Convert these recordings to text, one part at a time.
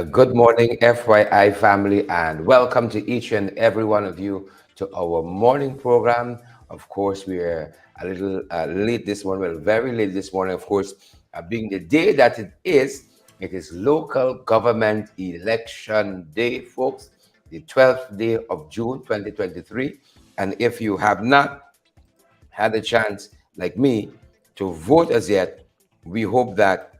Good morning, FYI family, and welcome to each and every one of you to our morning program. Of course, we're a little late this morning, well, very late this morning, of course, being the day that it is local government election day, folks, the 12th day of June 2023. And if you have not had a chance, like me, to vote as yet, we hope that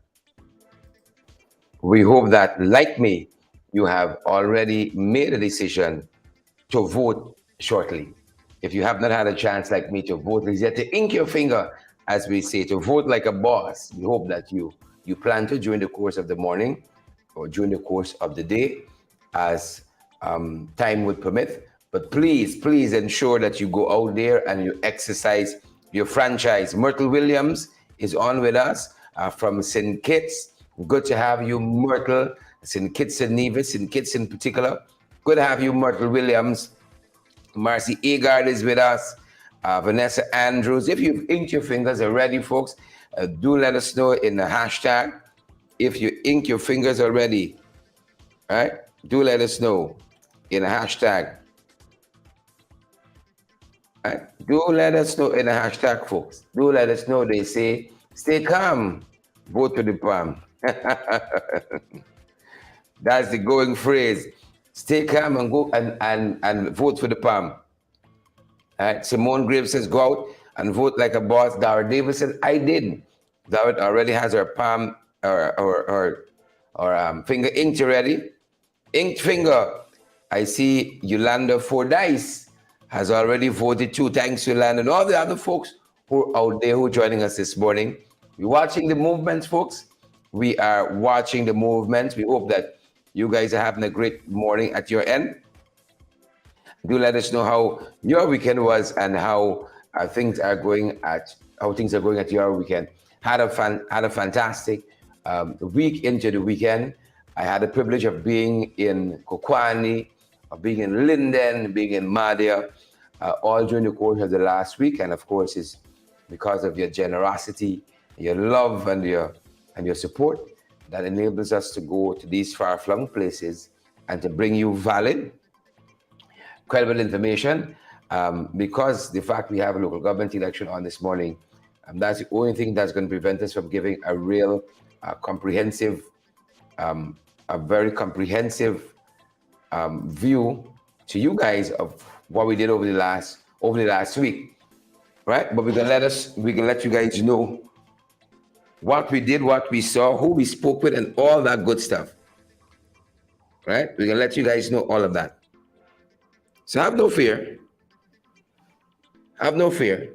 like me, you have already made a decision to vote shortly. If you have not had a chance like me to vote, is yet to ink your finger, as we say, to vote like a boss. We hope that you plan to during the course of the morning or during the course of the day, as time would permit. But please ensure that you go out there and you exercise your franchise. Myrtle Williams is on with us from St. Kitts. Good to have you, Myrtle. St. Kitts and Nevis, St. Kitts in particular. Good to have you, Myrtle Williams. Marcy Agard is with us. Vanessa Andrews. If you've inked your fingers already, folks, do let us know in the hashtag. If you ink your fingers already, right? Do let us know in a hashtag. Right? Do let us know in a hashtag, folks. Do let us know. They say, stay calm, vote to the palm. That's the going phrase. Stay calm and go and vote for the palm. All right? Simone Graves says, go out and vote like a boss. Dara Davis says, I did. Dara already has her palm or finger inked already. Inked finger. I see Yolanda Fordyce has already voted too. Thanks, Yolanda. And all the other folks who are out there who are joining us this morning. We're watching the movements, folks. We are watching the movements. We hope that you guys are having a great morning at your end. Do let us know how your weekend was and how things are going at your weekend. Had a fantastic week into the weekend. I had the privilege of being in Kokwani, of being in Linden, being in Madia, all during the course of the last week. And of course, it's because of your generosity, your love, and your support that enables us to go to these far-flung places and to bring you valid, credible information. Because the fact we have a local government election on this morning, that's the only thing that's going to prevent us from giving a real comprehensive, a very comprehensive view to you guys of what we did over the last week, right? But we can let you guys know what we did, what we saw, who we spoke with, and all that good stuff, right? We can let you guys know all of that. So have no fear. Have no fear.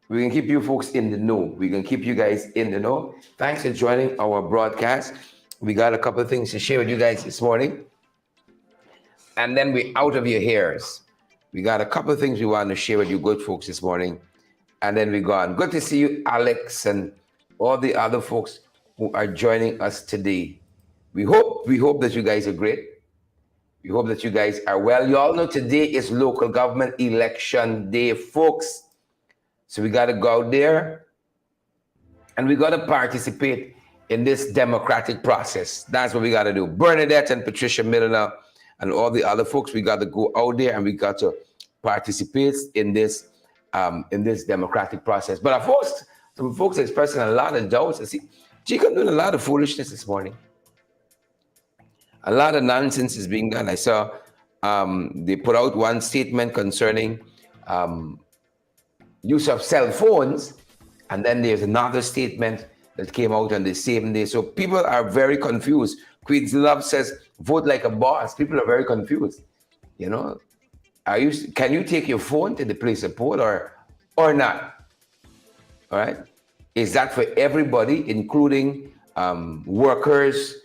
We can keep you folks in the know. We can keep you guys in the know. Thanks for joining our broadcast. We got a couple of things to share with you guys this morning. And then we're out of your hairs. We got a couple of things we want to share with you good folks this morning. And then we're gone. Good to see you, Alex, and all the other folks who are joining us today. We hope that you guys are great. We hope that you guys are well. You all know today is local government election day, folks. So we got to go out there and we got to participate in this democratic process. That's what we got to do. Bernadette and Patricia Milner and all the other folks, we got to go out there and we got to participate in this democratic process. But of course, some folks are expressing a lot of doubts. I see Chico doing a lot of foolishness this morning. A lot of nonsense is being done. I saw they put out one statement concerning use of cell phones, and then there's another statement that came out on the same day. So people are very confused. Queen's Love says, vote like a boss. People are very confused. You know, can you take your phone to the place of poll or not? All right. Is that for everybody, including workers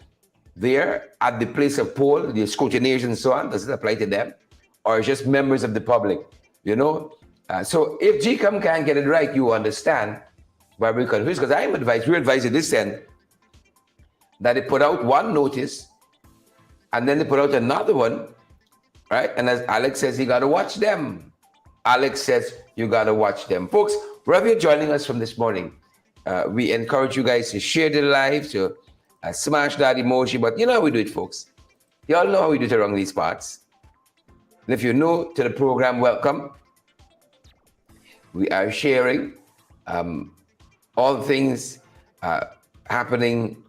there at the place of poll, the scrutineers and so on? Does it apply to them? Or just members of the public? You know? So if GCOM can't get it right, you understand why we're confused. Because we're advising this end that they put out one notice and then they put out another one, right? And as Alex says, you got to watch them. Alex says, you got to watch them. Folks, wherever you're joining us from this morning, we encourage you guys to share the live, to Smash that emoji. But you know how we do it, folks. You all know how we do it around these parts. And if you're new to the program, welcome. We are sharing all the things happening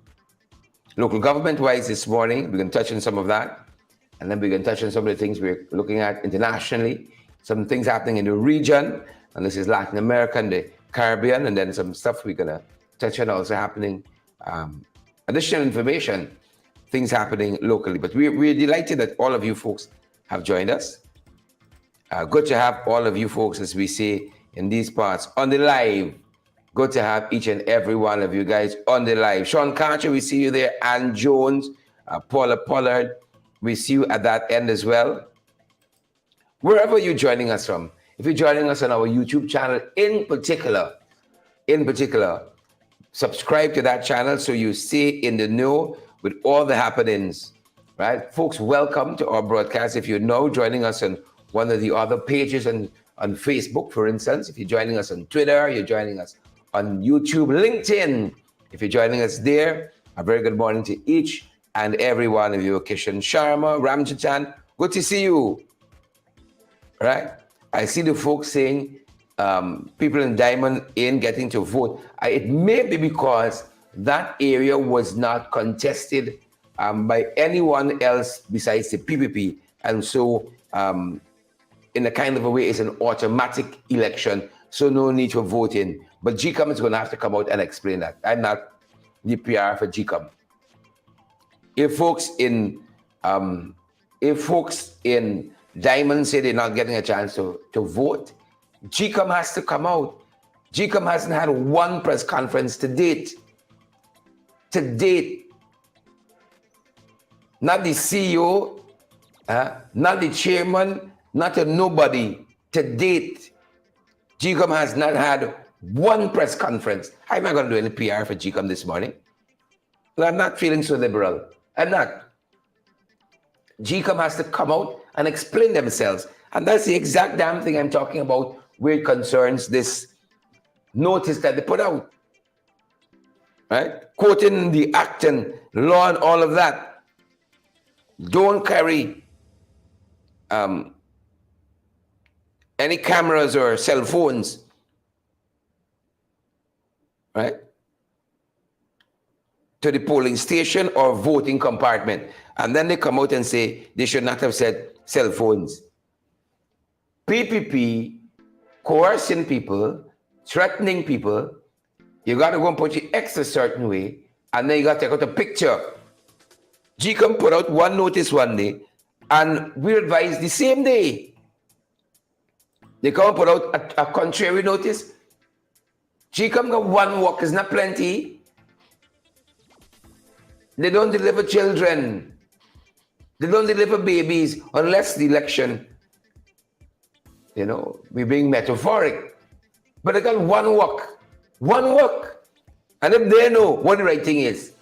local government-wise this morning. We're going to touch on some of that. And then we're going to touch on some of the things we're looking at internationally, some things happening in the region. And this is Latin America and the Caribbean. And then some stuff we're going to touch on also happening, additional information, things happening locally. But we're delighted that all of you folks have joined us. Good to have all of you folks, as we say in these parts, on the live. Good to have each and every one of you guys on the live. Sean Carter, we see you there. Ann Jones, Paula Pollard, we see you at that end as well. Wherever you're joining us from, if you're joining us on our YouTube channel in particular, subscribe to that channel so you stay in the know with all the happenings, right? Folks, welcome to our broadcast. If you're now joining us on one of the other pages on Facebook, for instance, if you're joining us on Twitter, you're joining us on YouTube, LinkedIn, if you're joining us there, a very good morning to each and every one of you. Kishan Sharma, Ramjichan, good to see you, right? I see the folks saying people in Diamond ain't getting to vote. It may be because that area was not contested by anyone else besides the PPP. And so in a kind of a way, it's an automatic election, so no need for voting. But GCOM is going to have to come out and explain that. I'm not the PR for GCOM. If folks in Diamond say they're not getting a chance to vote, GCOM has to come out. GCOM hasn't had one press conference to date. Not the CEO, not the chairman, not a nobody. To date, GCOM has not had one press conference. How am I going to do any PR for GCOM this morning? Well, I'm not feeling so liberal. I'm not. GCOM has to come out and explain themselves. And that's the exact damn thing I'm talking about where it concerns this notice that they put out. Right? Quoting the act and law and all of that. Don't carry any cameras or cell phones, right, to the polling station or voting compartment. And then they come out and say they should not have said cell phones. PPP, coercing people, threatening people, you got to go and put your X a certain way, and then you got to take out a picture. GCOM put out one notice one day, and we advised the same day. They come and put out a contrary notice. GCOM got one work, is not plenty. They don't deliver children. They don't deliver babies unless the election, we're being metaphoric. But they got one work. And if they know what the right thing is,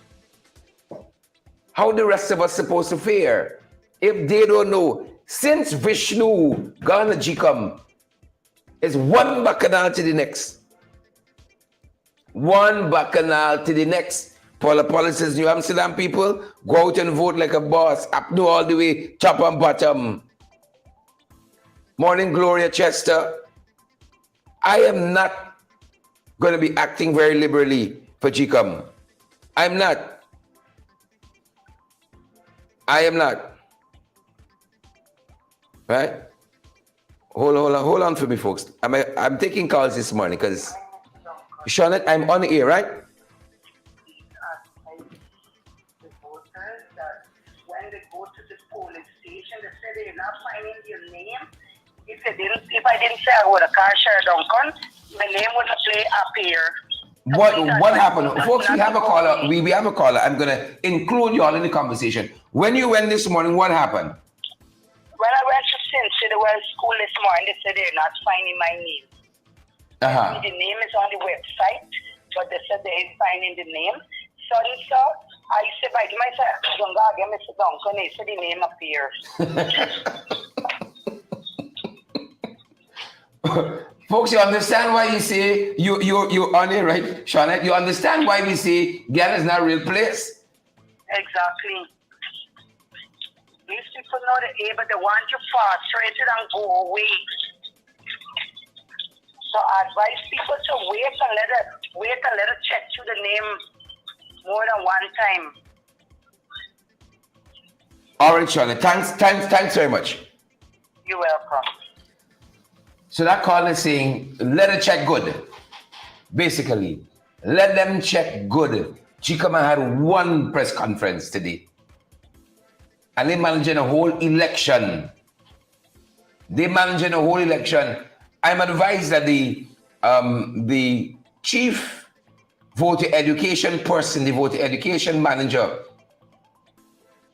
how the rest of us supposed to fare? If they don't know, since Vishnu gone to GCOM, it's one bacchanal to the next. One bacchanal to the next. Paula Paula says, New Amsterdam people, go out and vote like a boss. Up no all the way, top and bottom. Morning, Gloria Chester. I am not going to be acting very liberally for GCOM. I'm not. Right? Hold on for me, folks. I'm taking calls this morning because, Shawnette, I'm on the air, right? The voters that when they go to the polling station, they say they're not finding your name. If I didn't say I would have car share Duncan, my name wouldn't play up here. What happened? Folks, we have a caller. We have a caller. I'm gonna include you all in the conversation. When you went this morning, what happened? When I went to Cincinnati school this morning, they said they're not finding my name. The name is on the website, but they said they ain't finding the name. So I said, by myself, don't go again, Mr. Duncan. They said the name appears. Folks, you understand why you say you're on it, right, Shawnette? You understand why we say Ghana is not a real place? Exactly. These people know the A, but they want you frustrated and go away. So I advise people to wait and let it check through the name more than one time. All right, Charlotte. Thanks very much. You're welcome. So that call is saying, let it check good. Basically, let them check good. Chikama had one press conference today. And they managing a whole election. I'm advised that the chief voter education person, the voter education manager,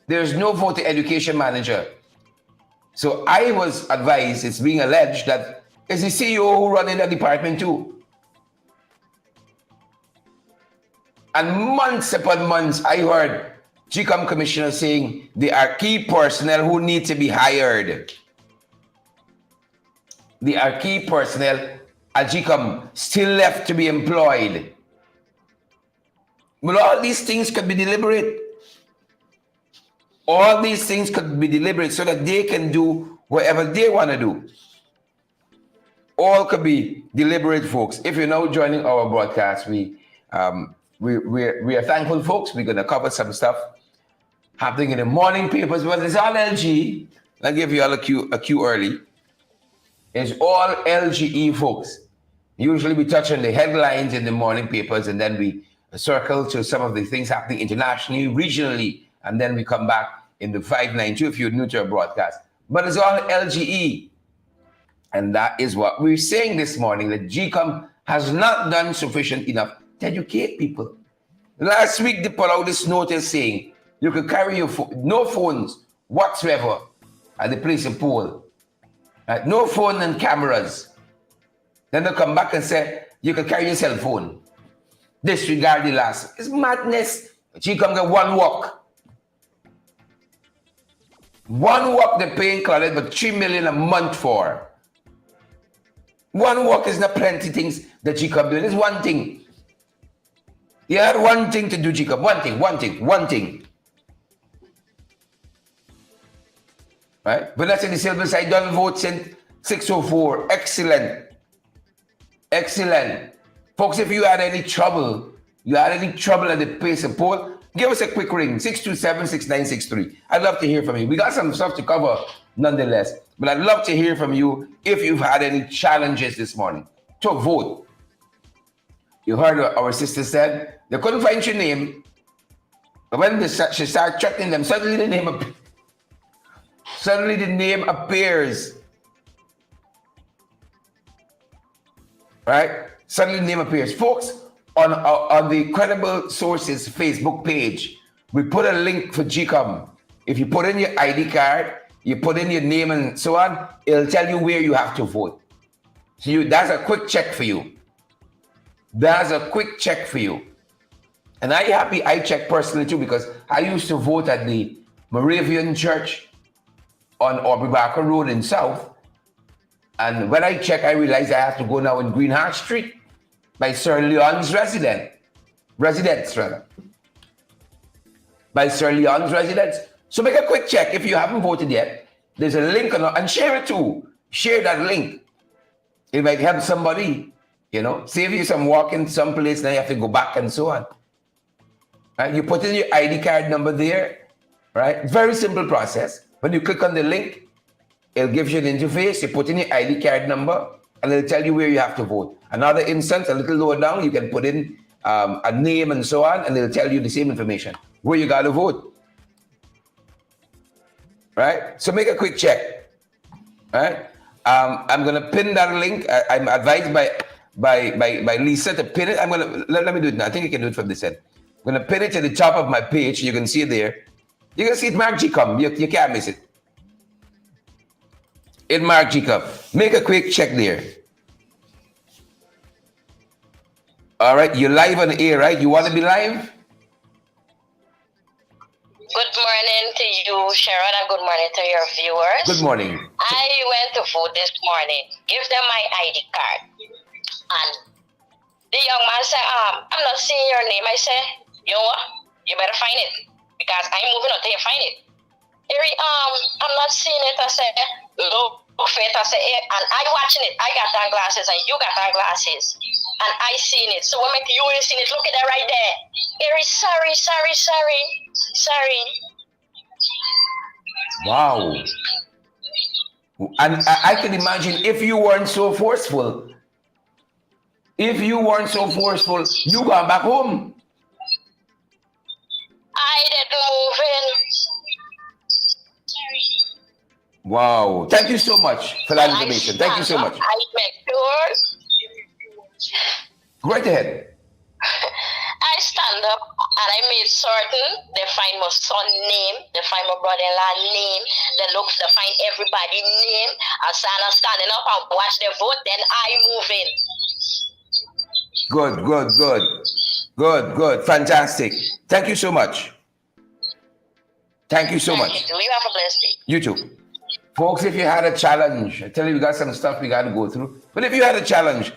there's no voter education manager. So I was advised, it's being alleged that it's the CEO who running the department too. And months upon months, I heard GCOM commissioner saying there are key personnel who need to be hired. There are key personnel at GCOM still left to be employed. But all these things could be deliberate. All these things could be deliberate so that they can do whatever they want to do. All could be deliberate, folks. If you're now joining our broadcast, we are thankful, folks. We're going to cover some stuff happening in the morning papers, but it's all LG. I'll give you all a cue early. It's all LGE, folks. Usually we touch on the headlines in the morning papers, and then we circle to some of the things happening internationally, regionally, and then we come back in the 592 if you're new to our broadcast. But it's all LGE. And that is what we're saying this morning, that GCOM has not done sufficient enough to educate people. Last week, they put out this notice saying you can carry your no phones whatsoever at the place of poll. Right? No phone and cameras. Then they'll come back and say you can carry your cell phone. Disregard the last. It's madness. GCOM get one walk. One walk they're paying Claudette, but $3 million a month for. One walk is not plenty things that GCOM doing. It's one thing. You had one thing to do, GCOM. One thing. Right? But that's in the silver side. Done vote since 6:04. Excellent. Folks, if you had any trouble at the place of poll, give us a quick ring, 627-6963. I'd love to hear from you. We got some stuff to cover nonetheless, but I'd love to hear from you if you've had any challenges this morning to vote. You heard what our sister said. They couldn't find your name. But when she started checking them, suddenly the name appears. Right? Suddenly the name appears. Folks, on the Credible Sources Facebook page, we put a link for GCOM. If you put in your ID card, you put in your name and so on, it'll tell you where you have to vote. So that's a quick check for you. And I'm happy I checked personally too, because I used to vote at the Moravian Church on Aubrey Barker Road in South. And when I check, I realized I have to go now in Greenheart Street by Sir Leon's residence. So make a quick check if you haven't voted yet. There's a link and share it too. Share that link. It might help somebody, save you some walking someplace, now you have to go back and so on. Right? You put in your ID card number there, right? Very simple process. When you click on the link, it'll give you an interface. You put in your ID card number, and it'll tell you where you have to vote. Another instance, a little lower down, you can put in a name and so on, and it'll tell you the same information, where you got to vote. Right? So make a quick check. Right? I'm going to pin that link. I'm advised by Lisa to pin it. Let me do it now. I think I can do it from this end. I'm going to pin it to the top of my page. You can see it there. You can see it marked GCOM. You can't miss it. It marked GCOM. Make a quick check there. All right, you're live on the air, right? You want to be live? Good morning to you, Sharon, and good morning to your viewers. Good morning. I went to vote this morning. Give them my ID card. And the young man said, I'm not seeing your name. I said, you know what? You better find it. because I'm moving until you find it. Harry, I'm not seeing it. I said, look for it. I said, and I watching it. I got down glasses and you got down glasses. And I seen it. So when you ain't seen it, look at that right there. Harry, sorry. Wow. And I can imagine if you weren't so forceful, you gone back home. I didn't move in. Wow. Thank you so much for that information. Thank you so much. I make sure. Go right ahead. I stand up and I made certain they find my son name, they find my brother-in-law name, they find everybody name, and so I'm standing up and watch the vote, then I move in. Good. Fantastic. Thank you so much. Thank you so much. You have a blessed day. You too. Folks, if you had a challenge, I tell you we got some stuff we got to go through, but if you had a challenge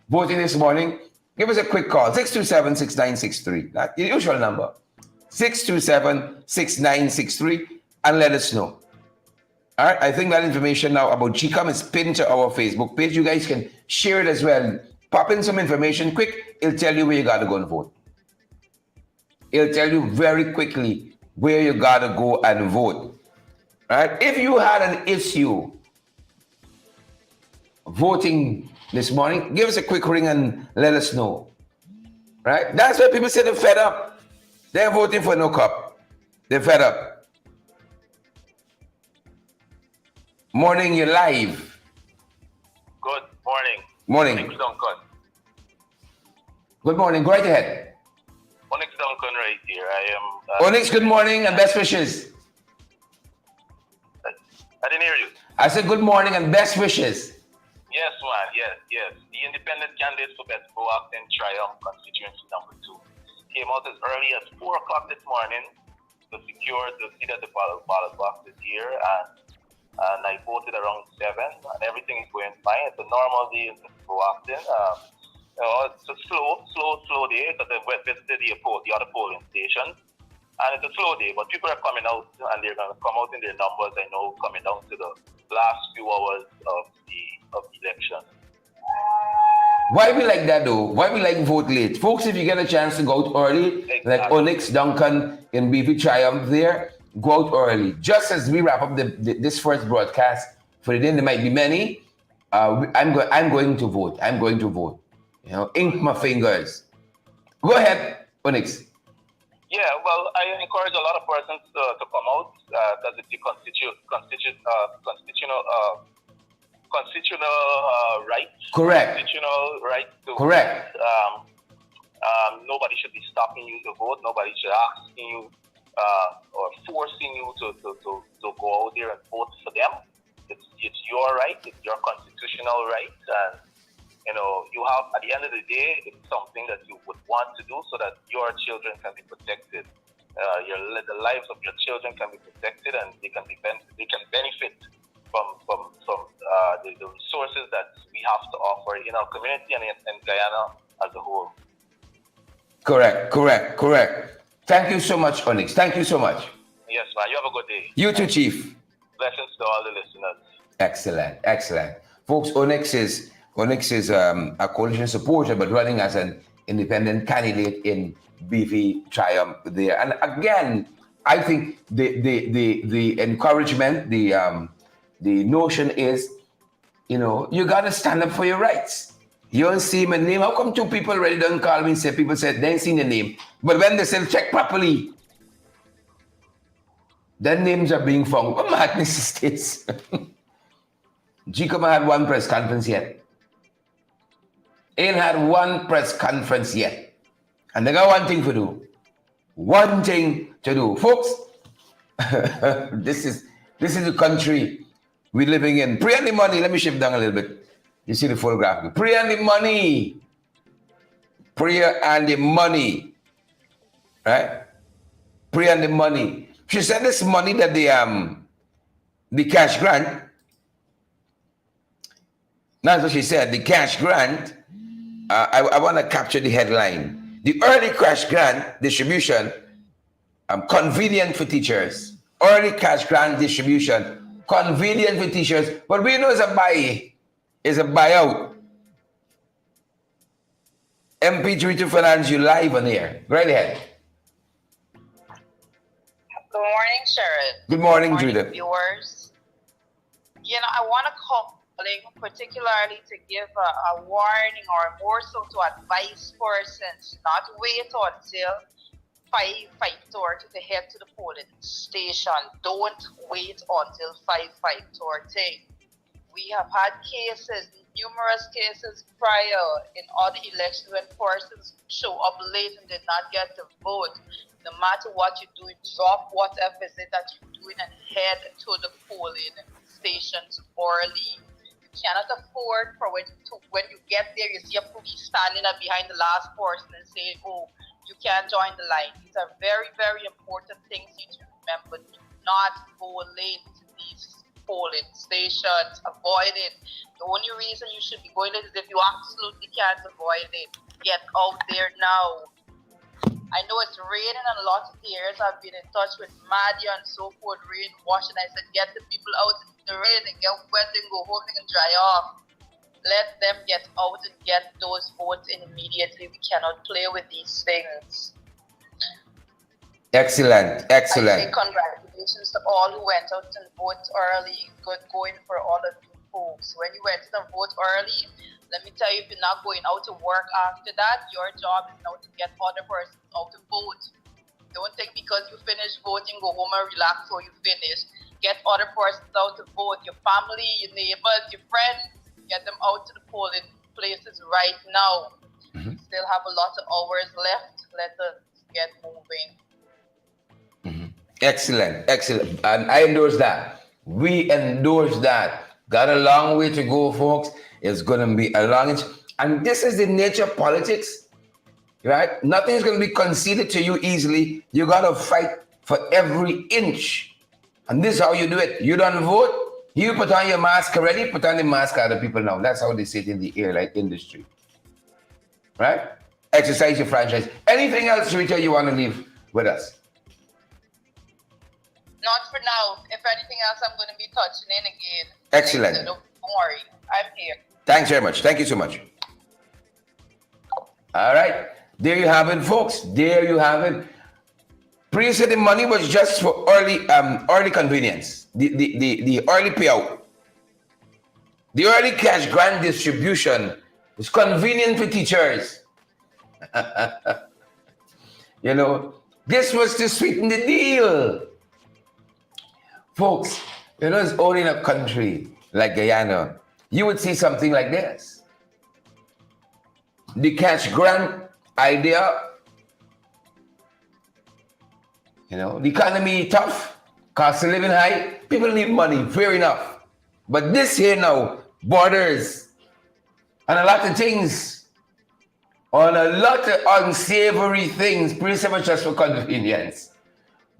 voting this morning, give us a quick call, 627-6963. That's the usual number, 627-6963, and let us know. All right, I think that information now about GCOM is pinned to our Facebook page. You guys can share it as well. Pop in some information quick. It'll tell you where you got to go and vote. It'll tell you very quickly where you got to go and vote. All right, if you had an issue voting this morning, give us a quick ring and let us know. Right? That's why people say they're fed up. They're voting for no cup. They're fed up. Morning, you're live. Good morning. Morning. Onyx Duncan. Good morning. Go right ahead. Onyx Duncan right here. I am... Onyx, good morning and best wishes. I didn't hear you. I said good morning and best wishes. Yes, man. Yes. The independent candidate for Best Acting Triumph constituency number 2 came out as early as 4 o'clock this morning to secure the seat at the ballot box this year, and I voted around 7, and everything is going fine. It's a normal day in Best Acting. It's a slow day because I visited the other polling station. And it's a slow day, but people are coming out, and they're going to come out in their numbers, I know, coming down to the last few hours of the election. Why we like that though? Why we like vote late? Folks, if you get a chance to go out early, exactly. Like Onyx Duncan in BV Triumph there, go out early. Just as we wrap up this first broadcast for the day, there might be many. I'm going to vote. You know, ink my fingers. Go ahead, Onyx. Yeah, well, I encourage a lot of persons to come out because it's the constitutional right. Correct. Constitutional right to Correct. vote. Nobody should be stopping you to vote. Nobody should asking you or forcing you to go out there and vote for them. It's your right. It's your constitutional right, and you have, at the end of the day, it's something that you would want to do so that your children can be protected. The lives of your children can be protected, and they can benefit from the resources that we have to offer in our community and in Guyana as a whole. Correct. Thank you so much, Onyx. Thank you so much. Yes, man. You have a good day. You too, Chief. Blessings to all the listeners. Excellent. Folks, Onyx is a coalition supporter, but running as an independent candidate in BV Triumph there. And again, I think the encouragement, the notion is, you got to stand up for your rights. You don't see my name. How come 2 people already don't call me and say, people said they ain't seen the name. But when they say check properly, their names are being found. What madness is this? GCOM had 1 press conference yet. Ain't had 1 press conference yet. And they got 1 thing to do. 1 thing to do. Folks, this is the country we're living in. Pre and the money, let me shift down a little bit. You see the photograph. Pre and the money. Right? Pre and the money. She said this money that the cash grant. That's what she said. The cash grant. I want to capture the headline. The early cash grant distribution convenient for teachers. Early cash grant distribution, convenient for teachers. But we know it's a buyout. MP3 to Finance, you live on here. Right ahead. Good morning, Sharon. Good morning, Good morning, Judith. viewers. I want to call particularly to give a warning, or more so to advise persons not wait until 5:30 to head to the polling station. Don't wait until 5:30. We have had numerous cases prior in other elections when persons show up late and did not get to vote. No matter what you do, drop whatever it is that you're doing and head to the polling stations early. You cannot afford for when you get there, you see a police standing up behind the last person and saying, "Oh, you can't join the line." These are very, very important things you need to remember. Do not go late to these polling stations. Avoid it. The only reason you should be going late is if you absolutely can't avoid it. Get out there now. I know it's raining in a lot of areas. I've been in touch with Maddie and so forth, rain washing. I said, get the people out in the rain and get wet and go home and dry off. Let them get out and get those votes in immediately. We cannot play with these things. Excellent. I say congratulations to all who went out and voted early. Good going for all of you folks. When you went to vote early, let me tell you, if you're not going out to work after that, your job is now to get other persons out to vote. Don't think because you finish voting, go home and relax or you finish. Get other persons out to vote. Your family, your neighbors, your friends, get them out to the polling places right now. Mm-hmm. Still have a lot of hours left. Let us get moving. Mm-hmm. Excellent. And I endorse that. We endorse that. Got a long way to go, folks. It's going to be a long... And this is the nature of politics, right? Nothing is going to be conceded to you easily. You got to fight for every inch. And this is how you do it. You don't vote. You put on your mask already. Put on the mask of other people now. That's how they say it in the airline industry. Right? Exercise your franchise. Anything else, Rita, you want to leave with us? Not for now. If anything else, I'm going to be touching in again. Excellent. So don't worry. I'm here. Thanks very much. Thank you so much. All right. There you have it, folks. There you have it. Previously, the money was just for early convenience. The early payout. The early cash grant distribution was convenient for teachers. This was to sweeten the deal. Folks, it's only in a country like Guyana, you would see something like this. The cash grant idea, the economy tough, cost of living high, people need money, fair enough. But this here now, borders, and a lot of things, on a lot of unsavory things, pretty much just for convenience.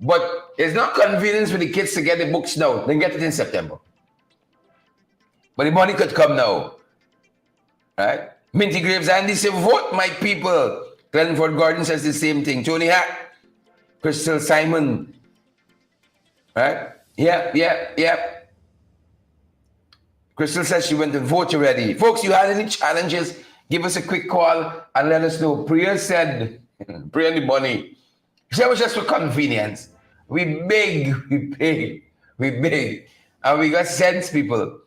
But it's not convenience for the kids to get the books now. They get it in September. But the money could come now. Right? Minty Graves, Andy say, vote my people. Glenford Gordon says the same thing. Tony Hack, Crystal Simon. Right? Yep. Crystal says she went to vote already. Folks, you had any challenges? Give us a quick call and let us know. Priya said, Priya the money. She said it was just for convenience. We beg. And we got sense, people.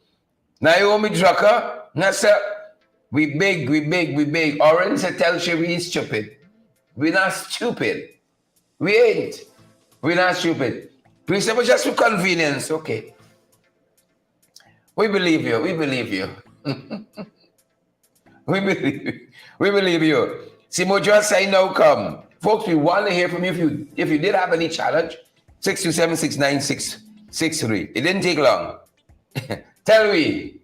Naomi Drucker, Nasa, we beg. Orange said, tell Sherry he's stupid. We're not stupid. We ain't. We're not stupid. Priya said it was just for convenience. Okay. We believe you. We believe you. Simo just say no come. Folks, we want to hear from you if you did have any challenge. 627-696-63. It didn't take long. Tell me.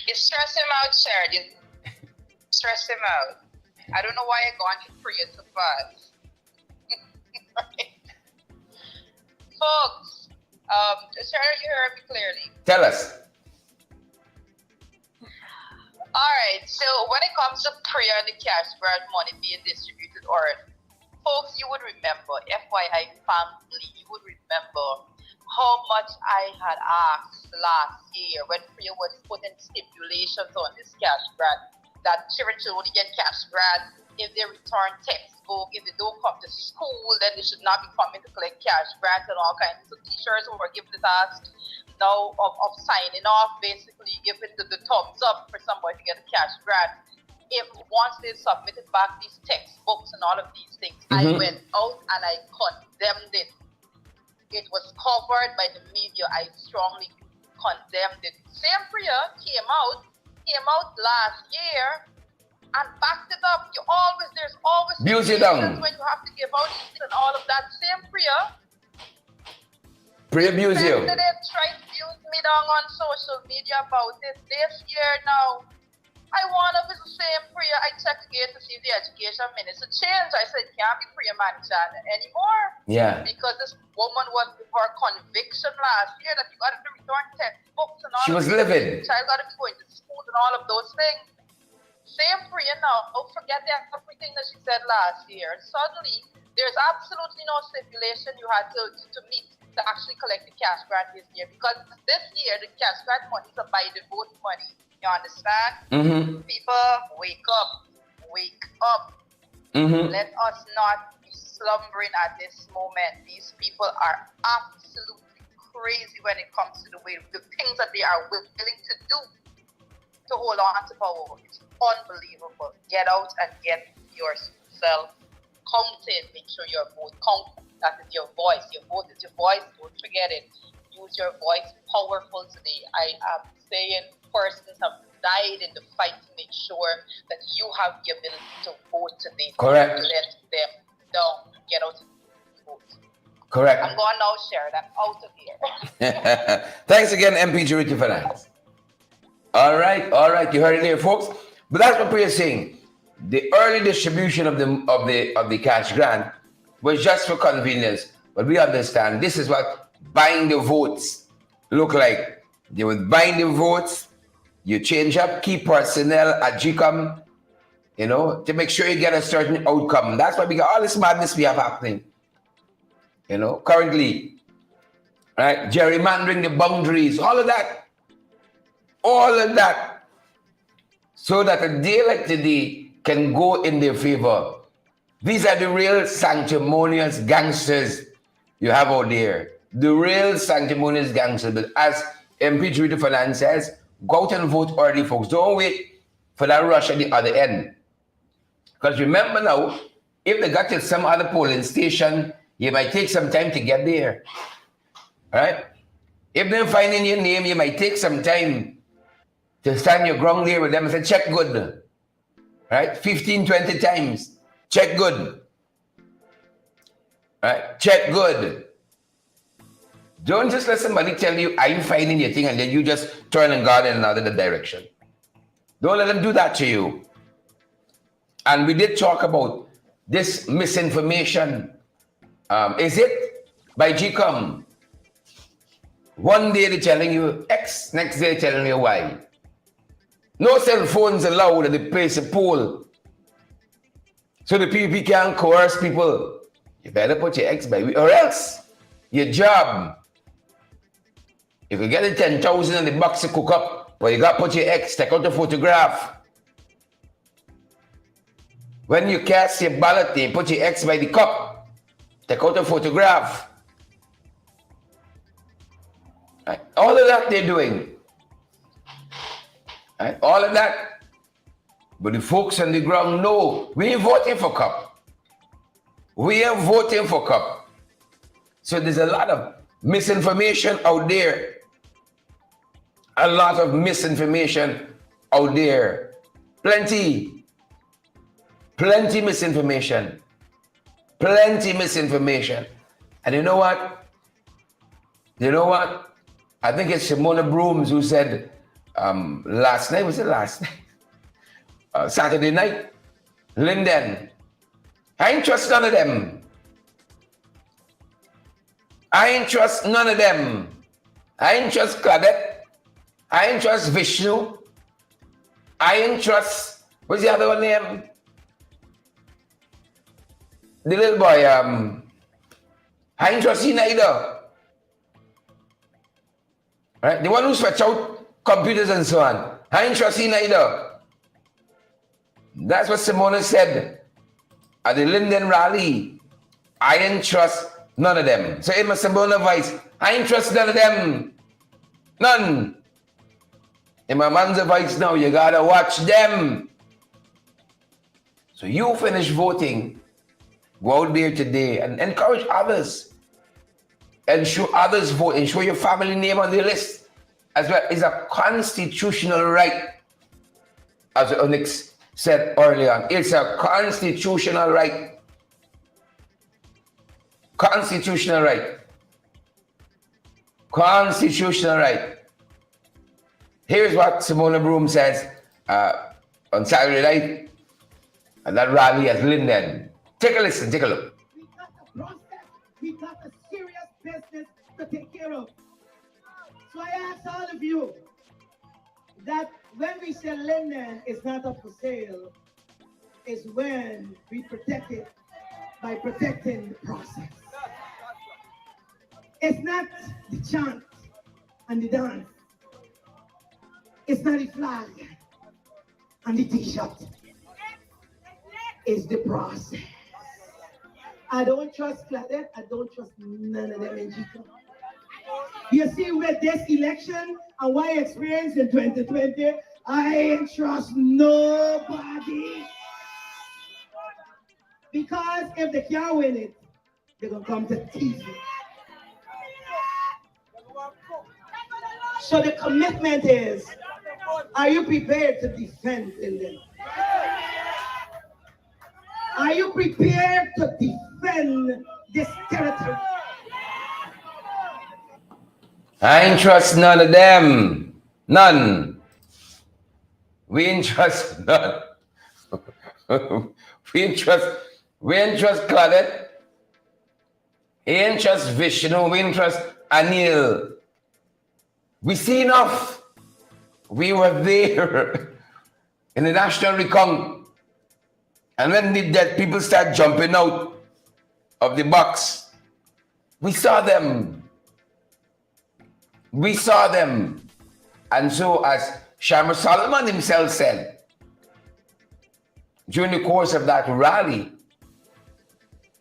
You stress him out, Sharon. You stress him out. I don't know why you're going to Priya so fast. Folks, Sharon, you heard me clearly. Tell us. All right, so when it comes to Priya and the cash grant money being distributed, or folks, you would remember, FYI family, you would remember how much I had asked last year when Freya was putting stipulations on this cash grant that children should only get cash grant if they return textbook. If they don't come to school, then they should not be coming to collect cash grants and all kinds of teachers who were given the task now of signing off, basically giving the thumbs up for somebody to get a cash grant. If once they submitted back these textbooks and all of these things, I went out and I condemned it. It was covered by the media. I strongly condemned it. Same Priya came out last year and backed it up. There's always situations when you have to give out and all of that. Same Priya. Priya abuse you. They tried to use me down on social media about it. This year now, I want to be the same Priya. I checked again to see if the education minister changed. I said, can't be Priya Manchan anymore. Yeah. Because this woman was for conviction last year that you got to return textbooks and all. She was livid. Child got to be going to school and all of those things. Same Priya now. Don't forget everything that she said last year. Suddenly, there's absolutely no stipulation you had to meet to actually collect the cash grant this year. Because this year, the cash grant money is a by the vote money. You understand? People, wake up. Wake up. Let us not be slumbering at this moment. These people are absolutely crazy when it comes to the things that they are willing to do to hold on to power. It's unbelievable. Get out and get yourself counted. Make sure your vote counts. That is your voice. Your vote is your voice. Don't forget it. Use your voice powerful today. I am saying persons have died in the fight to make sure that you have the ability to vote today. Correct. Let them down. Get out and vote. Correct. I'm going now, Sharon. I'm out of here. Thanks again, MP Jurity Finance. All right. You heard it here, folks. But that's what Priya is saying. The early distribution of the cash grant was just for convenience. But we understand this is what buying the votes look like. They were buying the votes. You change up key personnel at GCOM, to make sure you get a certain outcome. That's why we got all this madness we have happening, currently, right? Gerrymandering the boundaries, all of that, so that a day like today can go in their favor. These are the real sanctimonious gangsters you have out there. The real sanctimonious gangsters. But as MP Jurity Finance says, go out and vote early, folks. Don't wait for that rush at the other end. Because remember now, if they got to some other polling station, you might take some time to get there. Right? If they're finding your name, you might take some time to stand your ground there with them and say, check good. Right? 15, 20 times. Check good. Right? Check good. Don't just let somebody tell you, are you finding your thing, and then you just turn and go in another direction. Don't let them do that to you. And we did talk about this misinformation. Is it by GCOM? One day they're telling you X, next day they're telling you Y. No cell phones allowed at the place of poll. So the PPP can't coerce people. You better put your X by Y, or else your job. If you get the 10,000 in the box to cook up, but you got to put your X, take out the photograph. When you cast your ballot, you put your X by the cup, take out the photograph. Right? All of that they're doing. Right? All of that. But the folks on the ground know we ain't voting for cup. We are voting for cup. So there's a lot of misinformation out there. A lot of misinformation out there. Plenty misinformation. And you know what? I think it's Shimona Brooms who said last night, was it last night? Saturday night, Linden, I ain't trust none of them. I ain't trust Claudette. I ain't trust Vishnu. I ain't trust, what's the other one name? the little boy, I ain't trust him either. Right? The one who switch out computers and so on. I ain't trust him either. That's what Simona said at the Linden rally. I ain't trust none of them. So in my Simona voice, I ain't trust none of them. None. In my man's voice now, you gotta watch them. So you finish voting, go out there today and encourage others. Ensure others vote, ensure your family name on the list as well. It's a constitutional right, as Onyx said earlier. It's a constitutional right. Constitutional right. Constitutional right. Here's what Simona Broom says on Saturday night at that rally at Linden. Take a listen, take a look. We got a process, we got a serious business to take care of. So I ask all of you that when we say Linden is not up for sale, is when we protect it by protecting the process. It's not the chant and the dance. It's not the flag and the t-shirt. It's the process. I don't trust Claudette. I don't trust none of them in Chico. You see, with this election and what I experienced in 2020, I ain't trust nobody. Because if they can't win it, they're going to come to tease me. So the commitment is, are you prepared to defend Linden? Are you prepared to defend this territory? I ain't trust none of them. None. We ain't trust none. we ain't trust Claudette. We ain't trust Vishnu. We ain't trust Anil. We see enough. We were there in the national recount. And when the people start jumping out of the box, we saw them. We saw them. And so, as Sharma Solomon himself said, during the course of that rally,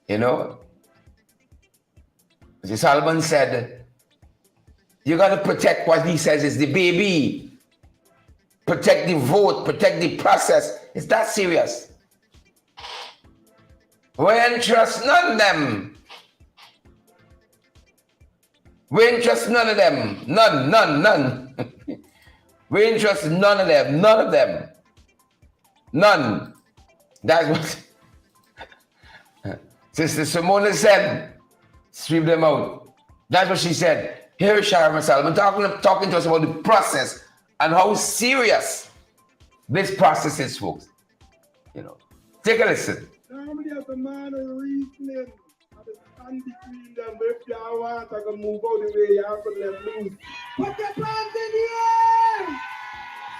you know, Solomon said, you got to protect what he says is the baby. Protect the vote, protect the process. It's that serious. We ain't trust none of them. We ain't trust none of them. None. We ain't trust none of them. None of them. None. That's what Sister Simona said. Sweep them out. That's what she said. Here is Sharma Solomon talking to us about the process and how serious this process is, folks. You know, take a listen. Normally, as a man of reasoning, I stand between them. If you want, I can move out the way you have to let loose. Put your hands in the air!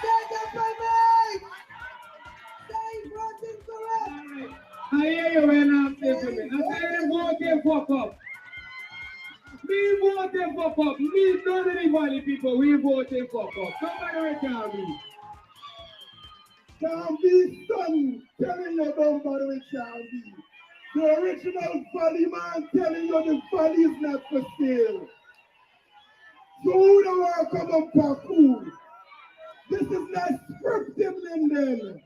Take up my mic! Say something correct! I hear you when I'm saying it. I say them vote them fuck up. Me vote them fuck up. Me not anybody people. We vote them fuck up. Somebody tell me. Can't be son telling you don't bother with can't be. The original valley man telling you the valley is not for sale. So who don't want to come up for cool? This is not scripted, Linden.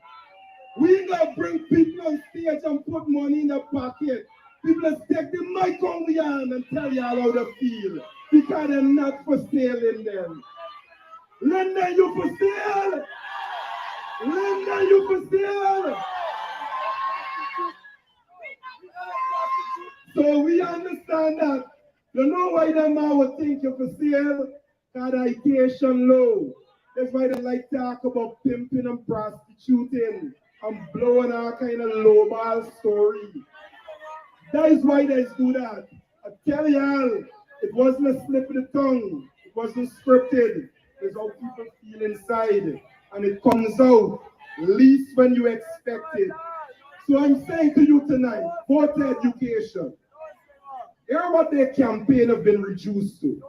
We ain't gonna bring people on stage and put money in the pocket. People take the mic on the hand and tell you how to feel. Because they're not for sale, Linden. Linden, you for sale? Linda, you for sale. So we understand that. You know why the man would think you for sale? Citation low. That's why they like talk about pimping and prostituting and blowing all kind of lowball story. That is why they do that. I tell y'all, it wasn't a slip of the tongue. It wasn't scripted. It's how people feel inside. And it comes out least when you expect it. So I'm saying to you tonight, voter education. Hear what their campaign have been reduced to.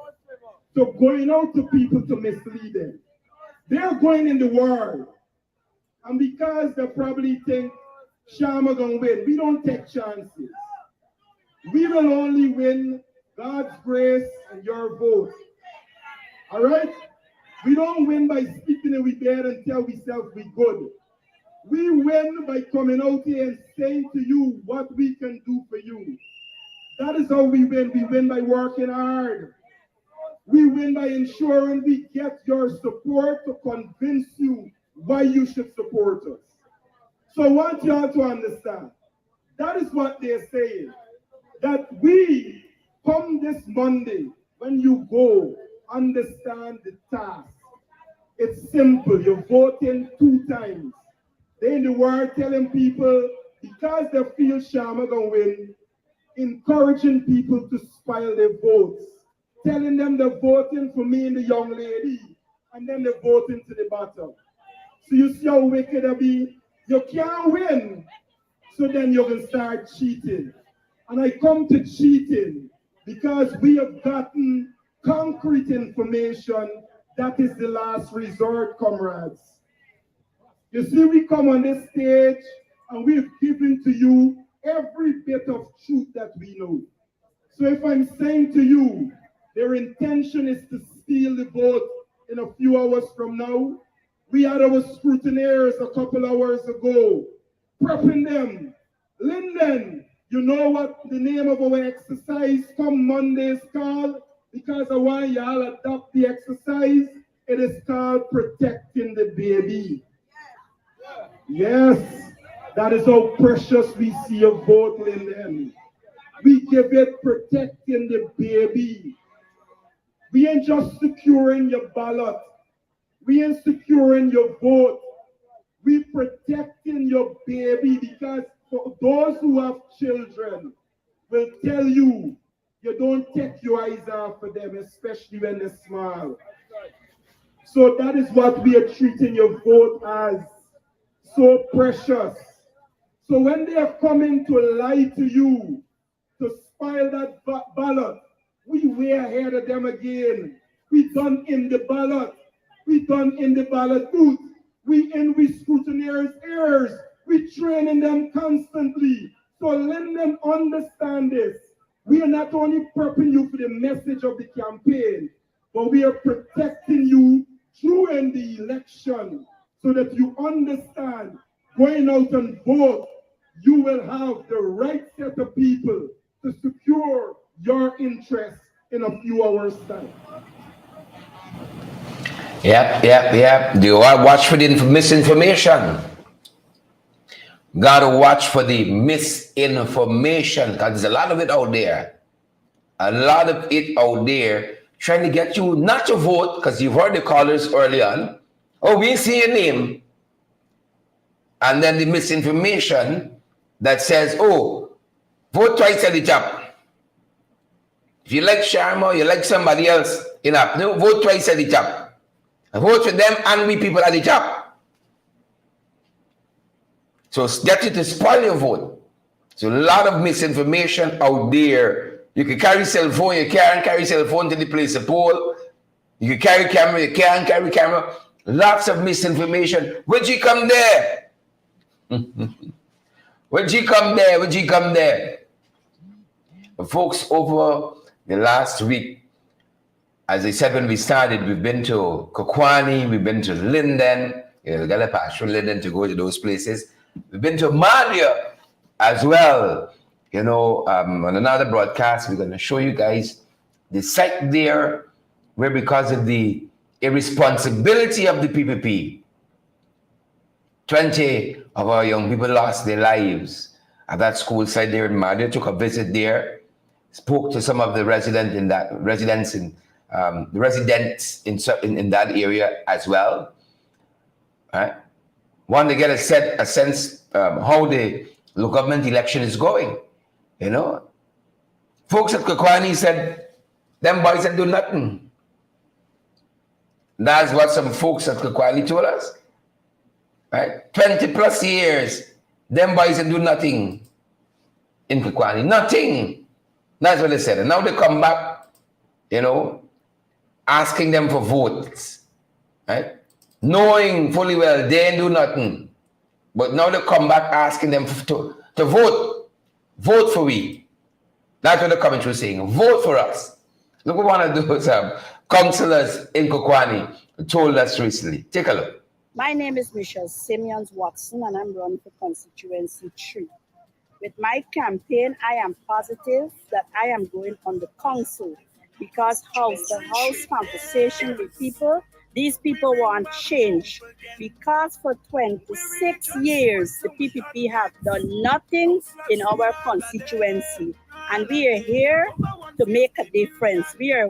So going out to people to mislead them. They're going in the world. And because they probably think Sharma gonna win, we don't take chances. We will only win God's grace and your vote. All right? We don't win by speaking and we bad and tell ourselves we good. We win by coming out here and saying to you what we can do for you. That is how we win. We win by working hard. We win by ensuring we get your support to convince you why you should support us. So I want you all to understand, that is what they're saying. That we, come this Monday, when you go, understand the task. It's simple. You're voting 2 times. They in the world telling people, because they feel Sharma gonna win, encouraging people to spoil their votes. Telling them they're voting for me and the young lady, and then they're voting to the bottom. So you see how wicked they be? You can't win. So then you can start cheating. And I come to cheating because we have gotten concrete information that is the last resort, comrades. You see, we come on this stage and we've given to you every bit of truth that we know. So if I'm saying to you, their intention is to steal the vote in a few hours from now, we had our scrutineers a couple hours ago, prepping them. Linden, you know what the name of our exercise come Monday is called? Because I want y'all adopt the exercise. It is called protecting the baby. Yes, that is how precious we see a vote, Linden. We give it protecting the baby. We ain't just securing your ballot. We ain't securing your vote. We protecting your baby, because for those who have children will tell you, you don't take your eyes off of them, especially when they're small. So that is what we are treating your vote as, so precious. So when they are coming to lie to you, to spoil that ballot, we way ahead of them again. We done in the ballot. We done in the ballot booth. We in with scrutineers' ears. We training them constantly. So let them understand this. We are not only prepping you for the message of the campaign, but we are protecting you during the election so that you understand, going out and vote, you will have the right set of people to secure your interests in a few hours' time. Yep. Do you watch for the misinformation? Gotta watch for the misinformation, because there's a lot of it out there. A lot of it out there trying to get you not to vote, because you've heard the callers early on. Oh, we see your name. And then the misinformation that says, oh, vote twice at the top. If you like Sharma, you like somebody else, no, vote twice at the top. Vote for them and we people at the top. So get you to spoil your vote. So a lot of misinformation out there. You can carry cell phone, you can't carry cell phone to the place of poll. You can carry camera, you can't carry camera. Lots of misinformation. Would you come there? Would you come there? Would you come there? But folks, over the last week, as I said when we started, we've been to Kokwani, we've been to Linden. You know, we got to pass through Linden to go to those places. We've been to Malia as well. You know, on another broadcast, we're going to show you guys the site there where, because of the irresponsibility of the PPP, 20 of our young people lost their lives at that school site there in Malia. Took a visit there, spoke to some of the residents in that in that area as well. Right? Want to get a sense how the local government election is going. You know, folks at Kokwani said, them boys ain't do nothing. That's what some folks at Kokwani told us. Right? 20 plus years, them boys didn't do nothing in Kukwani. Nothing. That's what they said. And now they come back, asking them for votes. Right? Knowing fully well they ain't do nothing. But now they come back asking them to vote. Vote for we. That's what they're coming through saying. Vote for us. Look what one of those councillors in Kukwani told us recently. Take a look. My name is Michelle Simeons Watson, and I'm running for constituency 3. With my campaign, I am positive that I am going on the council because house to house conversation with people, these people want change. Because for 26 years, the PPP have done nothing in our constituency. And we are here to make a difference.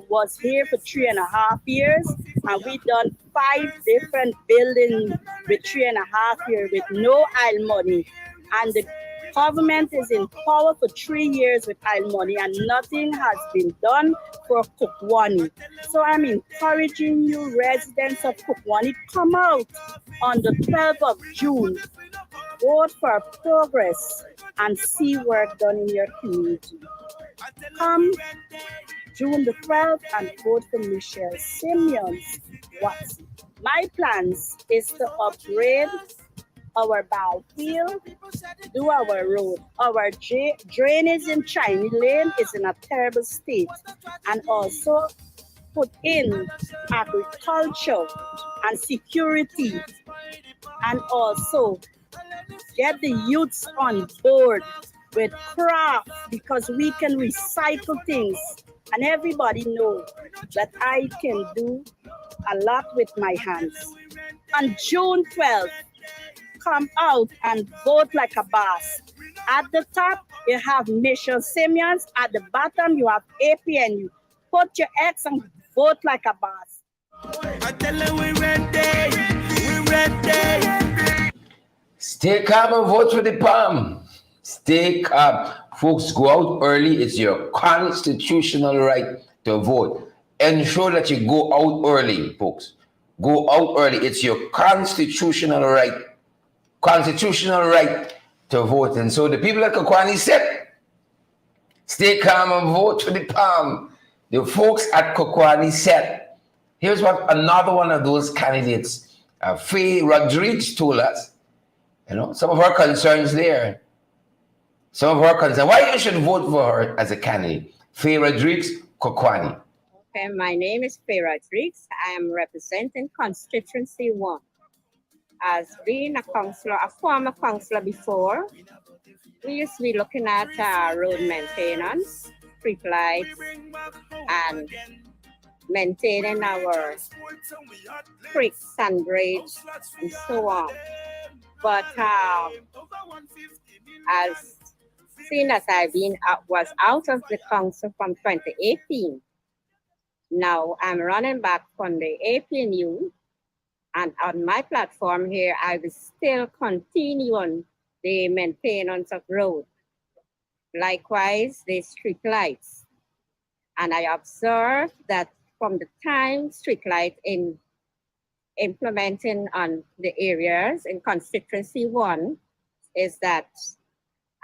Was here for 3.5 years, and we done 5 different buildings with 3.5 years with no aisle money. And the government is in power for 3 years with aisle money, and nothing has been done for Kukwani. So I'm encouraging you, residents of Kukwani, come out on the 12th of June, vote for progress, and see work done in your community. Come June the 12th and vote for Michelle Simeons Watson. My plans is to upgrade our battlefield, do our road. Our drainage in Chinese Lane is in a terrible state, and also put in agriculture and security, and also get the youths on board with craft, because we can recycle things, and everybody knows that I can do a lot with my hands. On June 12th, come out and vote like a boss. At the top, you have Michelle Simeons. At the bottom, you have APNU. Put your X and vote like a boss. I tell them we ready. We ready. Stay calm and vote for the palm. Stay calm. Folks, go out early. It's your constitutional right to vote. Ensure that you go out early, folks. Go out early. It's your constitutional right. Constitutional right to vote. And so the people at Kukwani said, stay calm and vote for the palm. The folks at Kukwani said, here's what another one of those candidates, Faye Rodriguez, told us. Some of her concerns there. Some of her concerns. Why you should vote for her as a candidate? Faye Rodriguez, Kukwani. Okay, my name is Faye Rodriguez. I am representing constituency 1. As being a counselor, a former counselor before, we used to be looking at road maintenance, street lights, and maintaining our creeks and bridges and so on. But as soon as was out of the council from 2018, now I'm running back from the APNU. And on my platform here, I will still continue on the maintenance of road. Likewise, the street lights. And I observed that from the time street light in implementing on the areas in constituency 1 is that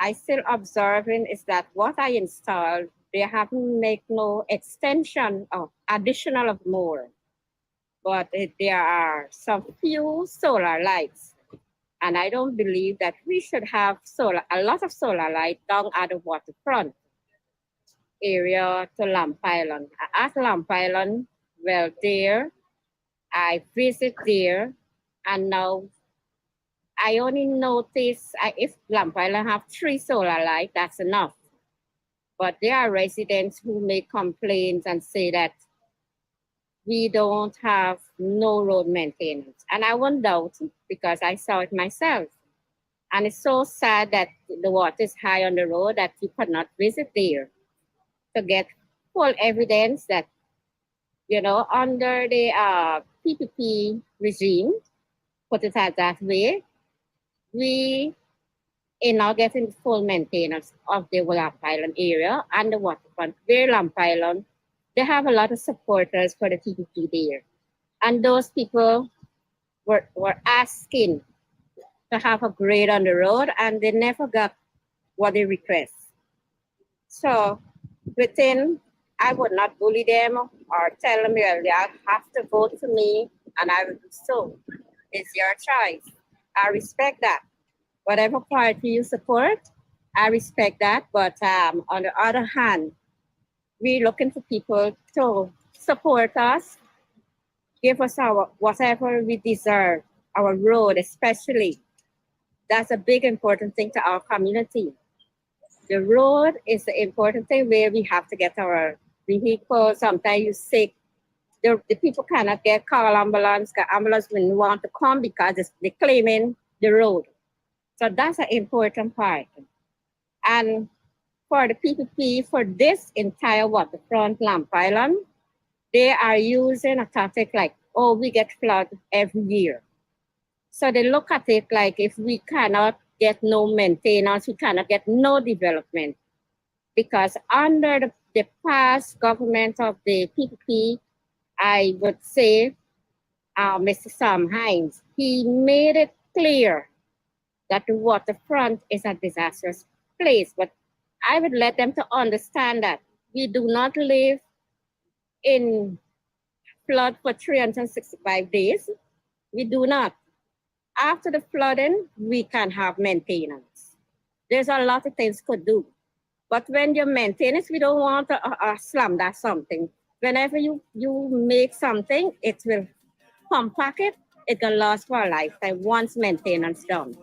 I still observing is that what I installed, they haven't made no extension of additional of more. But there are some few solar lights. And I don't believe that we should have a lot of solar light down at the waterfront area to Lamp Island. At Lamp Island, well, there, I visit there, and now I only notice if Lamp Island have 3 solar lights, that's enough. But there are residents who make complaints and say that we don't have no road maintenance. And I won't doubt because I saw it myself. And it's so sad that the water is high on the road that you could not visit there to get full evidence that, under the PPP regime, put it that way, we are not getting full maintenance of the Lamp Island area and the waterfront. Where Lamp Island, they have a lot of supporters for the PPP there. And those people were asking to have a grade on the road, and they never got what they request. So within, I would not bully them or tell them, well, they have to vote for me, and I will do so. It's your choice. I respect that. Whatever party you support, I respect that. But on the other hand, we're looking for people to support us, give us our whatever we deserve, our road especially. That's a big important thing to our community. The road is the important thing where we have to get our vehicles. Sometimes you're sick. The people cannot call ambulance. The ambulance will want to come because they're claiming the road. So that's an important part. And for the PPP, for this entire waterfront Lamp Island, they are using a tactic like, oh, we get flood every year. So they look at it like if we cannot get no maintenance, we cannot get no development. Because under the past government of the PPP, I would say, Mr. Sam Hines, he made it clear that the waterfront is a disastrous place. But I would let them to understand that we do not live in flood for 365 days. We do not. After the flooding, we can have maintenance. There's a lot of things could do. But when you maintain it, we don't want to slam that something. Whenever you make something, it will compact it. It can last for a lifetime once maintenance done.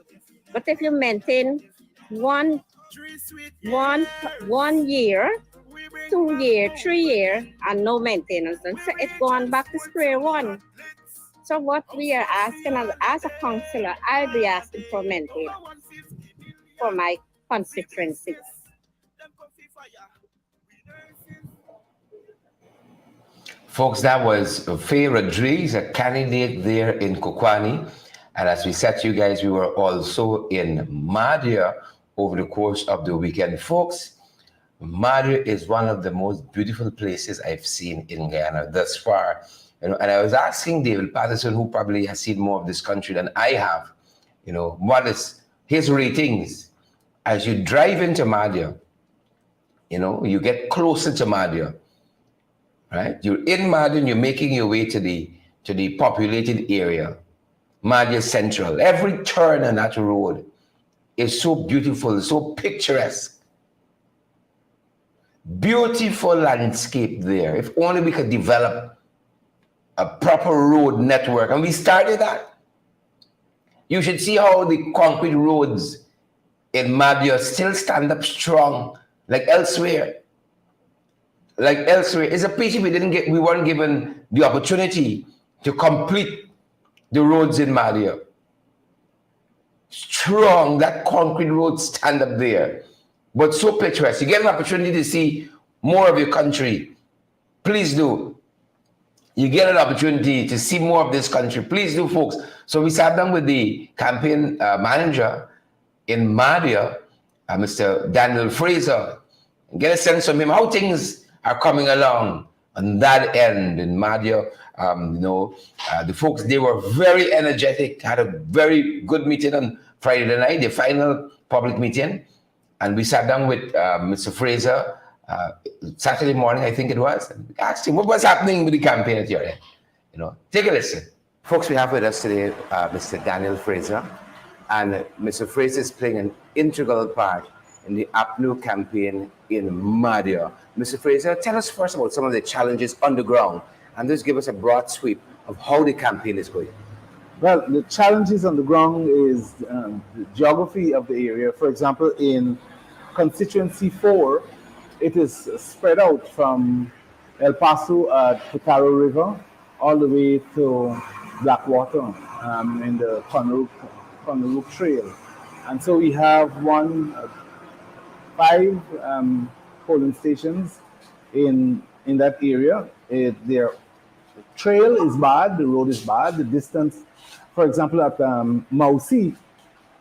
But if you maintain one year, 2 years, 3 years, and no maintenance, then it's going back to square one. So what we are asking as a councillor, I'll be asking for maintenance for my constituencies. Folks, that was Faye Rodriguez, a candidate there in Kokwani. And as we said to you guys, we were also in Madia over the course of the weekend. Folks, Madia is one of the most beautiful places I've seen in Guyana thus far. You know, and I was asking David Patterson, who probably has seen more of this country than I have, you know, what is his ratings as you drive into Madia. You know, you get closer to Madia, right? You're in Madia and you're making your way to the populated area, Madia Central. Every turn on that road is so beautiful, so picturesque. Beautiful landscape there. If only we could develop a proper road network. And we started that. You should see how the concrete roads in Madia still stand up strong, like elsewhere. Like elsewhere. It's a pity we weren't given the opportunity to complete the roads in Madia. Strong, that concrete road stand up there. But so picturesque. You get an opportunity to see more of your country. Please do. You get an opportunity to see more of this country. Please do, folks. So we sat down with the campaign manager in Madia, Mr. Daniel Fraser, and get a sense from him how things are coming along on that end in Madia. The folks, they were very energetic, had a very good meeting on Friday night, the final public meeting. And we sat down with Mr. Fraser Saturday morning, I think it was, and asked him what was happening with the campaign at your end. You know, take a listen. Folks, we have with us today Mr. Daniel Fraser, and Mr. Fraser is playing an integral part in the APNU campaign in Madia. Mr. Fraser, tell us first about some of the challenges on the ground, and just give us a broad sweep of how the campaign is going. Well, the challenges on the ground is the geography of the area. For example, in constituency 4, it is spread out from El Paso at Picaro River all the way to Blackwater in the Conarook Trail. And so we have 5 polling stations in that area. Their trail is bad, the road is bad, the distance. For example, at Mausi,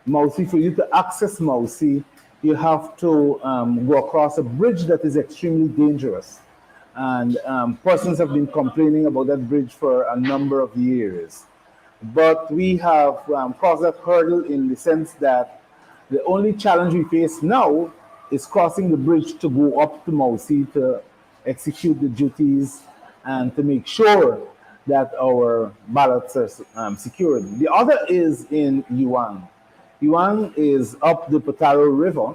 for you to access Mausi, you have to go across a bridge that is extremely dangerous. And persons have been complaining about that bridge for a number of years. but we have crossed that hurdle in the sense that the only challenge we face now is crossing the bridge to go up to Mausi to execute the duties and to make sure that our ballots are secured. The other is in Yuan. Yuan is up the Potaro River,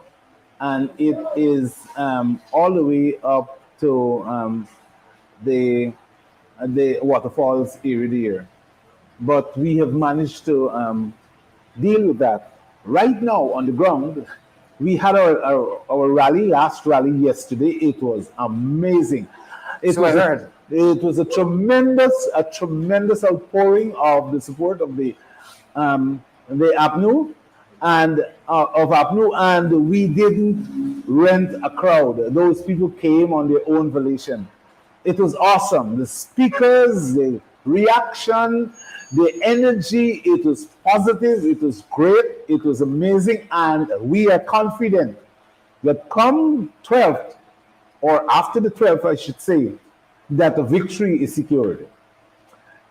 and it is all the way up to the waterfalls area there. But we have managed to deal with that. Right now on the ground, we had our rally, last rally yesterday. It was amazing. So I heard. It was a tremendous outpouring of the support of the APNU and of APNU, and we didn't rent a crowd. Those people came on their own volition. It was awesome. The speakers, the reaction, the energy, it was positive, it was great, it was amazing, and we are confident that come 12th, or after the 12th, I should say, that the victory is secured.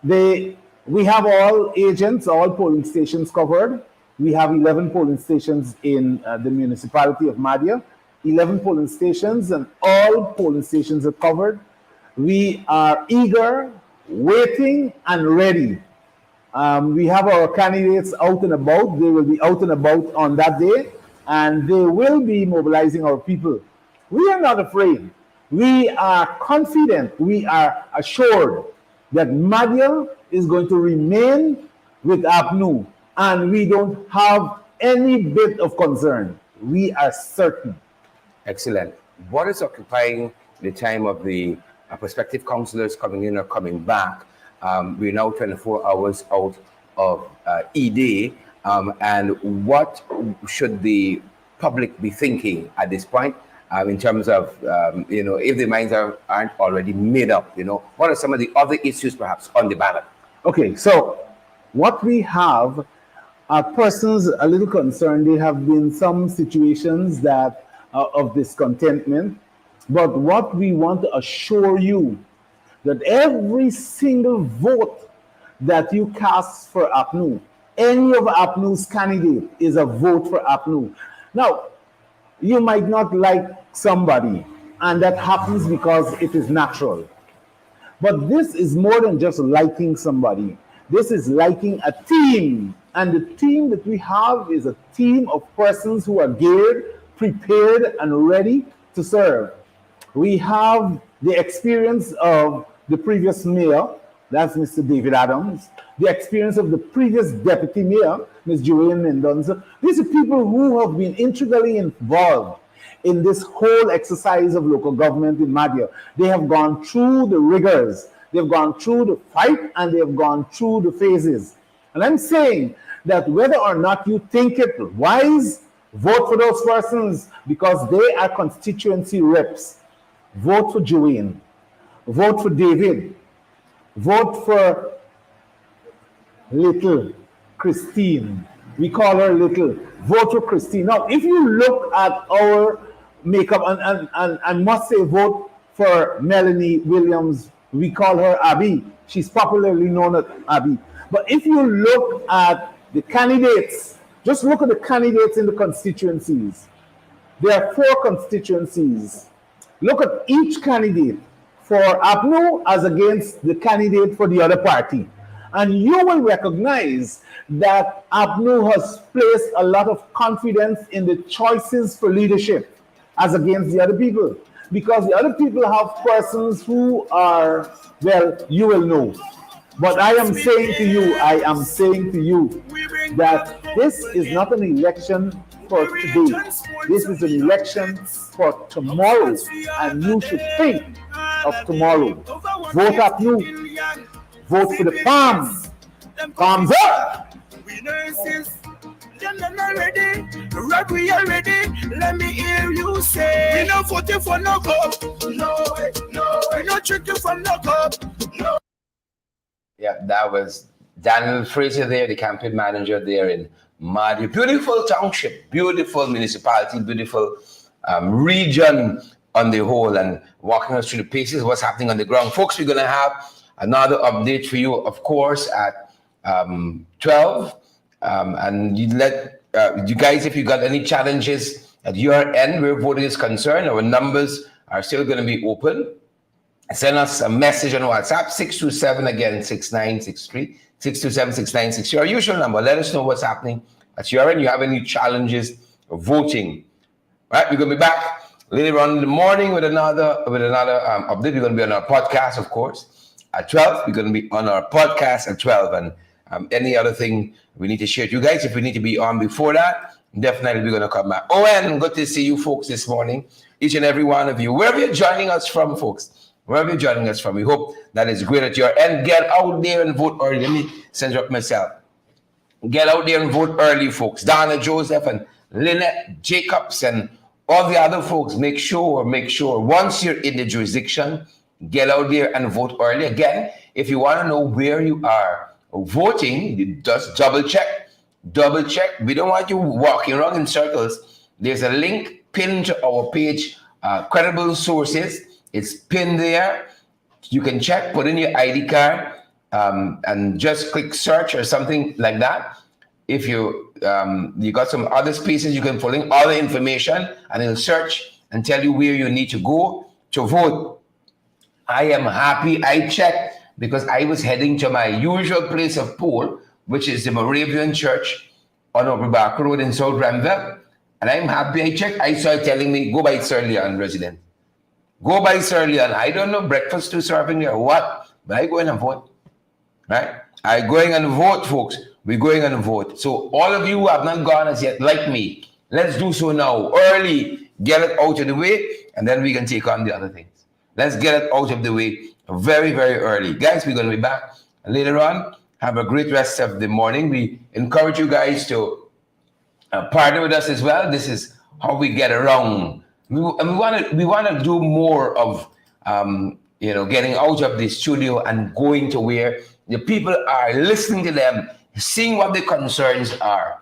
We have all agents, all polling stations covered. We have 11 polling stations in the municipality of Madhya, 11 polling stations, and all polling stations are covered. We are eager, waiting, and ready. We have our candidates out and about. They will be out and about on that day, and they will be mobilizing our people. We are not afraid. We are confident. We are assured that Madhya is going to remain with APNU, and we don't have any bit of concern. We are certain. Excellent. What is occupying the time of the prospective councillors coming in or coming back? We're now 24 hours out of E-Day, and what should the public be thinking at this point in terms of, if their minds aren't already made up, what are some of the other issues perhaps on the ballot? Okay, so what we have are persons a little concerned. There have been some situations that of discontentment, but what we want to assure you that every single vote that you cast for APNU, any of APNU's candidate is a vote for APNU. Now, you might not like somebody, and that happens because it is natural. But this is more than just liking somebody. This is liking a team. And the team that we have is a team of persons who are geared, prepared, and ready to serve. We have the experience of the previous mayor, that's Mr. David Adams, the experience of the previous deputy mayor, Ms. Joanne Mendonza. These are people who have been integrally involved in this whole exercise of local government in Madhya. They have gone through the rigors, they've gone through the fight, and they have gone through the phases. And I'm saying that whether or not you think it wise, vote for those persons because they are constituency reps. Vote for Joanne. Vote for David. Vote for little Christine. We call her little. Vote for Christine. Now, if you look at our makeup, and I must say, vote for Melanie Williams. We call her Abby. She's popularly known as Abby. But if you look at the candidates, just look at the candidates in the constituencies. There are 4 constituencies. Look at each candidate for APNU as against the candidate for the other party. And you will recognize that APNU has placed a lot of confidence in the choices for leadership as against the other people. Because the other people have persons who are, well, you will know. But I am saying to you that this is not an election for today. This is an election for tomorrow, and you should think of tomorrow. Vote APNU. Vote for the palms. Palms up. Ready, we are ready. Let me hear you say, we not voting for no cup. No way, no way. We not drinking from no cup. No. Yeah, that was Daniel Fraser there, the campaign manager there in Madhya. Beautiful township, beautiful municipality, beautiful region on the whole, and walking us through the paces, what's happening on the ground. Folks, we're going to have another update for you, of course, at 12. And you let you guys, if you got any challenges at your end where voting is concerned, our numbers are still going to be open. Send us a message on WhatsApp, 627 again, 6963, 627-6963, our usual number. Let us know what's happening at your end. You have any challenges voting. Right, we're going to be back later on in the morning with another update. We're going to be on our podcast, of course, at 12. We're going to be on our podcast at 12. And any other thing we need to share with you guys, if we need to be on before that, definitely we're going to come back. Oh, and good to see you folks this morning, each and every one of you. Wherever you're joining us from, folks, wherever you're joining us from, we hope that is great at your end. Get out there and vote early. Let me censor up myself. Get out there and vote early, folks. Donna Joseph and Lynette Jacobs and all the other folks, make sure, once you're in the jurisdiction, get out there and vote early. Again, if you want to know where you are voting, you just double check. We don't want you walking around in circles. There's a link pinned to our page, credible sources. It's pinned there. You can check, put in your ID card, and just click search or something like that. If you got some other spaces, you can pull in all the information and it'll search and tell you where you need to go to vote. I am happy I checked because I was heading to my usual place of poll, which is the Moravian Church on Upper Back Road in South Ramville. And I'm happy I checked. I saw it telling me, go by Sir Leon, resident. Go by Sir Leon. I don't know breakfast to serving there or what, but I go in and vote. Right? I going and vote, folks. We're going and vote. So all of you who have not gone as yet, like me, let's do so now. Early, get it out of the way, and then we can take on the other things. Let's get it out of the way very, very early. Guys, we're going to be back later on. Have a great rest of the morning. We encourage you guys to partner with us as well. This is how we get around. We want to do more of getting out of the studio and going to where the people are, listening to them, seeing what the concerns are,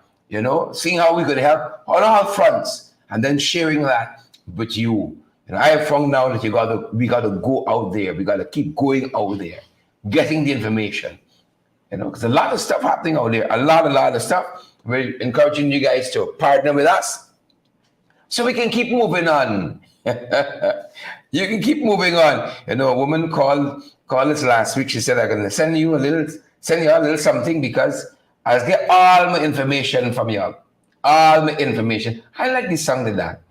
seeing how we could help on all fronts, and then sharing that with you. I have found now that we got to go out there. We got to keep going out there, getting the information, because a lot of stuff happening out there, a lot of stuff. We're encouraging you guys to partner with us so we can keep moving on. You can keep moving on. A woman called us last week. She said, I'm going to send you a little something because I'll get all my information from y'all. All my information. I like this song like that.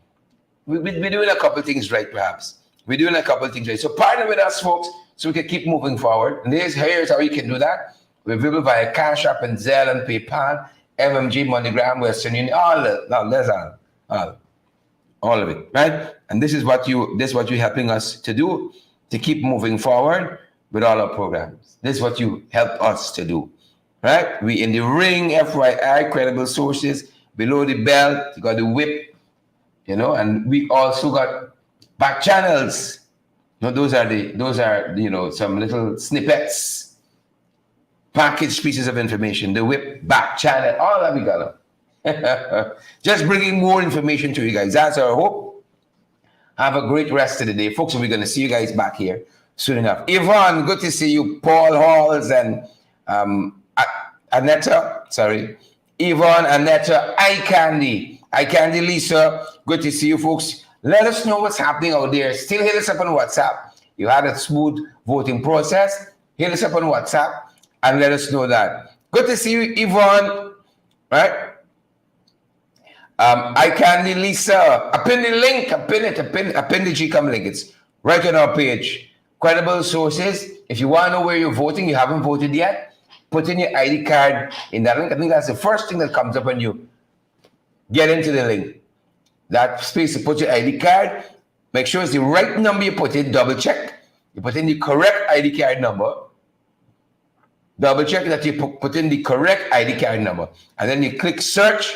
We're doing a couple things right, perhaps. We're doing a couple things right. So partner with us, folks, so we can keep moving forward. And here's how you can do that. We're available via Cash App and Zelle and PayPal, MMG, MoneyGram, Western Union, all of it, right? And this is what you're helping us to do, to keep moving forward with all our programs. This is what you help us to do, right? We in the ring, FYI, credible sources, below the belt, you got the whip, and we also got back channels. Those are some little snippets, packaged pieces of information, the whip, back channel, all that we got. Just bringing more information to you guys. That's our hope. Have a great rest of the day, folks. And we're going to see you guys back here soon enough. Yvonne, good to see you. Paul Halls and Anetta. Sorry. Yvonne, Anetta, iCandy, Lisa. Good to see you, folks. Let us know what's happening out there. Still hit us up on WhatsApp. You had a smooth voting process. Hit us up on WhatsApp and let us know that. Good to see you, Yvonne. Right? iCandy Lisa. I pin the link. I pin the GCOM link. It's right on our page. Credible sources. If you want to know where you're voting, you haven't voted yet, put in your ID card in that link. I think that's the first thing that comes up when you get into the link. That space to put your ID card. Make sure it's the right number you put in. Double check. You put in the correct ID card number. Double check that you put in the correct ID card number. And then you click search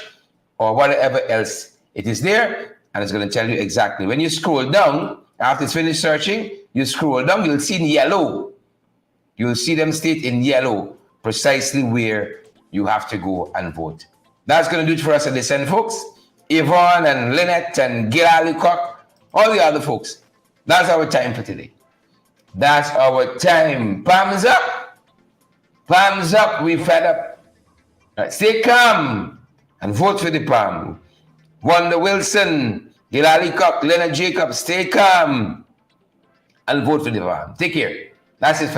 or whatever else it is there. And it's going to tell you exactly. When you scroll down, after it's finished searching, you scroll down, you'll see in yellow. You'll see them state in yellow precisely where you have to go and vote. That's going to do it for us at this end, folks. Yvonne and Lynette and Gil Cock, all the other folks. That's our time for today. That's our time. Palms up. Palms up, we fed up. Right. Stay calm and vote for the palm. Wanda Wilson, Gilali Cock, Leonard Jacob, stay calm and vote for the palm. Take care. That's it.